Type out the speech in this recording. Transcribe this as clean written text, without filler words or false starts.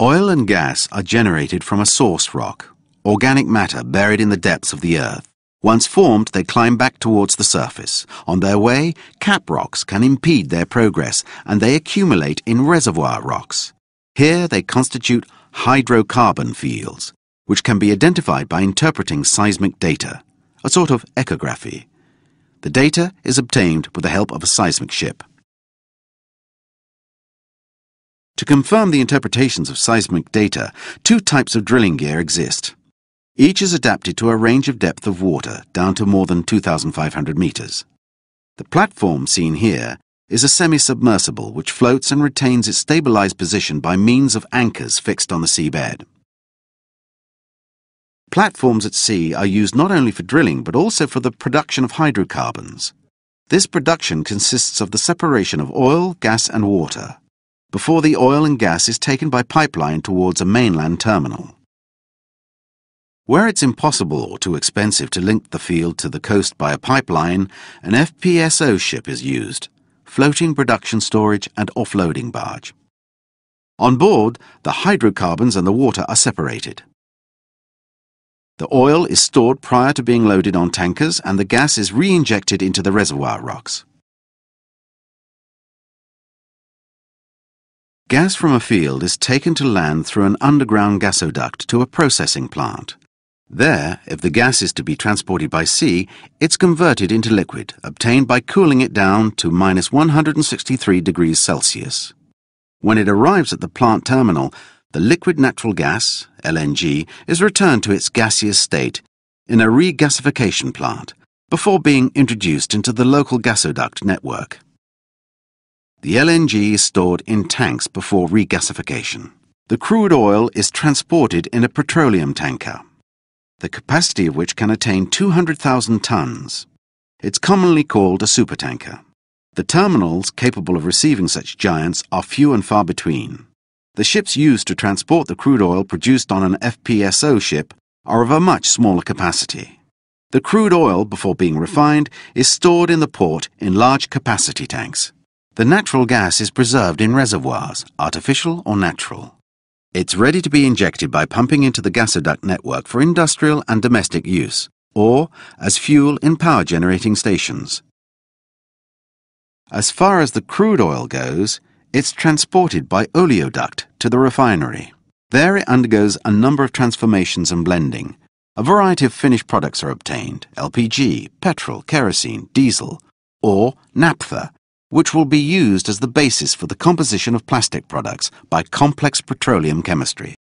Oil and gas are generated from a source rock, organic matter buried in the depths of the earth. Once formed, they climb back towards the surface. On their way, cap rocks can impede their progress, and they accumulate in reservoir rocks. Here they constitute hydrocarbon fields, which can be identified by interpreting seismic data, a sort of echography. The data is obtained with the help of a seismic ship. To confirm the interpretations of seismic data, two types of drilling gear exist. Each is adapted to a range of depth of water down to more than 2,500 meters. The platform seen here is a semi-submersible which floats and retains its stabilized position by means of anchors fixed on the seabed. Platforms at sea are used not only for drilling but also for the production of hydrocarbons. This production consists of the separation of oil, gas and water before the oil and gas is taken by pipeline towards a mainland terminal. Where it's impossible or too expensive to link the field to the coast by a pipeline, an FPSO ship is used, floating production storage and offloading barge. On board, the hydrocarbons and the water are separated. The oil is stored prior to being loaded on tankers and the gas is re-injected into the reservoir rocks. Gas from a field is taken to land through an underground gasoduct to a processing plant. There, if the gas is to be transported by sea, it's converted into liquid, obtained by cooling it down to -163 degrees Celsius. When it arrives at the plant terminal, the liquid natural gas, LNG, is returned to its gaseous state in a regasification plant before being introduced into the local gasoduct network. The LNG is stored in tanks before regasification. The crude oil is transported in a petroleum tanker, the capacity of which can attain 200,000 tons. It's commonly called a supertanker. The terminals capable of receiving such giants are few and far between. The ships used to transport the crude oil produced on an FPSO ship are of a much smaller capacity. The crude oil, before being refined, is stored in the port in large capacity tanks. The natural gas is preserved in reservoirs, artificial or natural. It's ready to be injected by pumping into the gasoduct network for industrial and domestic use, or as fuel in power generating stations. As far as the crude oil goes, it's transported by oleoduct to the refinery. There it undergoes a number of transformations and blending. A variety of finished products are obtained: LPG, petrol, kerosene, diesel, or naphtha, which will be used as the basis for the composition of plastic products by complex petroleum chemistry.